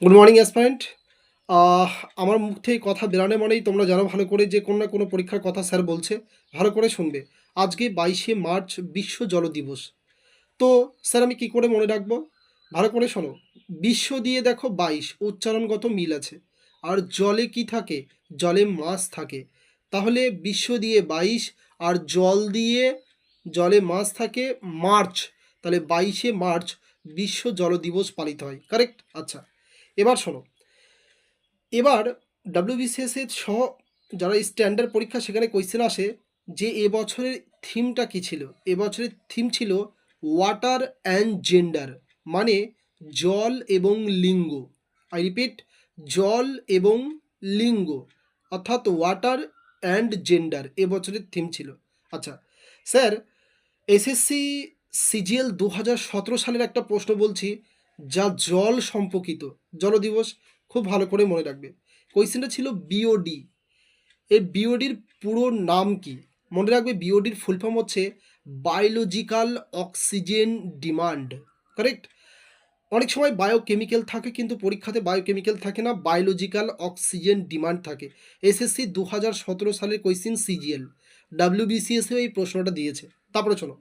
Good morning aspirant. আমার মুখ থেকে কথা বেরানো মানেই তোমরা জানো ভালো করে যে কোনো না কোনো পরীক্ষার কথা স্যার বলছে। ভালো করে শুনবে। আজকে 22শে মার্চ বিশ্ব জল দিবস। তো স্যার আমি কি করে মনে রাখবো? ভালো করে শোনো। বিশ্ব দিয়ে দেখো 22 উচ্চারণগত মিল আছে। আর জলে কি থাকে? জলে মাছ থাকে। তাহলে বিশ্ব দিয়ে 22 আর জলে মাছ থাকে মার্চ। তাহলে 22শে মার্চ বিশ্ব জল দিবস পালিত হয়। কারেক্ট? আচ্ছা। এবার শোনো, এবার ডাব্লিউবিসিএস এর সহ যারা স্ট্যান্ডার্ড পরীক্ষা সেখানে কোয়েশ্চেন আসে যে এবছরের থিমটা কি ছিল। এবছরের থিম ছিল ওয়াটার অ্যান্ড জেন্ডার, মানে জল এবং লিঙ্গ। আই রিপিট, জল এবং লিঙ্গ, অর্থাৎ ওয়াটার অ্যান্ড জেন্ডার এবছরের থিম ছিল। আচ্ছা স্যার, এসএসসি সিজিএল 2017 সালের একটা প্রশ্ন বলছি, যা জল সম্পর্কিত। জল দিবস খুব ভালো করে মনে রাখবে। কোয়েশ্চেনটা ছিল বিওডি। এই বিওডির পুরো নাম কি? মনে রাখবে, বিওডির ফুল ফর্ম হচ্ছে বায়োলজিক্যাল অক্সিজেন ডিমান্ড। কারেক্ট? অনেক সময় বায়োকেমিক্যাল থাকে, কিন্তু পরীক্ষাতে বায়োকেমিক্যাল থাকে না, বায়োলজিক্যাল অক্সিজেন ডিমান্ড থাকে। এসএসসি 2017 সালের কোয়েশ্চেন সিজিএল। ডাব্লিউবিসিএসও এই প্রশ্নটা দিয়েছে। তারপরে চলো,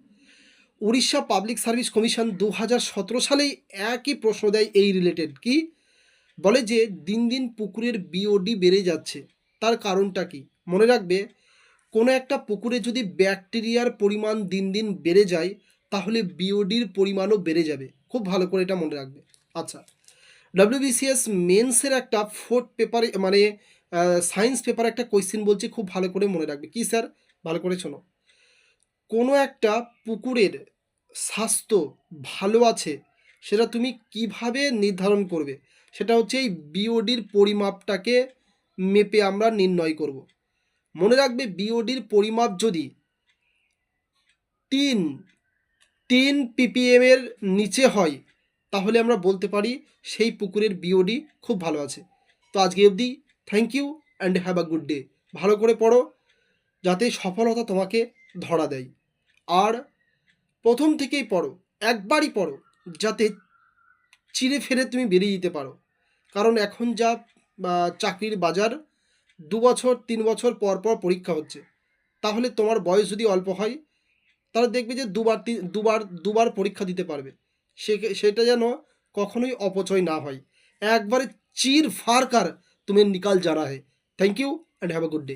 উড়িষ্যা পাবলিক সার্ভিস কমিশন 2017 সালেই একই প্রশ্ন দেয় এই রিলেটেড। কি বলে? যে দিন দিন পুকুরের বিওডি বেড়ে যাচ্ছে, তার কারণটা কি? মনে রাখবে, কোনো একটা পুকুরে যদি ব্যাকটেরিয়ার পরিমাণ দিন দিন বেড়ে যায়, তাহলে বিওডির পরিমাণও বেড়ে যাবে। খুব ভালো করে এটা মনে রাখবে। আচ্ছা, ডাব্লিউবিসিএস মেন্সের একটা ফোর্থ পেপারে, মানে সায়েন্স পেপার একটা কোয়েশ্চেন বলছে, খুব ভালো করে মনে রাখবে। কি স্যার? ভালো করে শোনো। কোনো একটা পুকুরের স্বাস্থ্য ভালো আছে, সেটা তুমি কিভাবে নির্ধারণ করবে? সেটা হচ্ছে এই বিওডির পরিমাপটাকে মেপে আমরা নির্ণয় করব। মনে রাখবে, বিওডির পরিমাপ যদি তিন তিন পিপিএম এর নিচে হয়, তাহলে আমরা বলতে পারি সেই পুকুরের বিওডি খুব ভালো আছে। তো আজকে অবধি, thank you and have a good day. ভালো করে পড়ো, যাতে সফলতা তোমাকে ধরা দেয়। আর প্রথম থেকেই পড়ো, একবারই পড়ো, যাতে চিরে ফেরে তুমি বেরিয়ে যেতে পারো। কারণ এখন যা চাকরির বাজার, 2 বছর 3 বছর পর পর পরীক্ষা হচ্ছে। তাহলে তোমার বয়স যদি অল্প হয়, তাহলে দেখবে যে দুবার পরীক্ষা দিতে পারবে। সেটা যেন কখনোই অপচয় না হয়। একবারে চির ফার কার তুমি নিকাল জানা হে। Thank you and have a good day.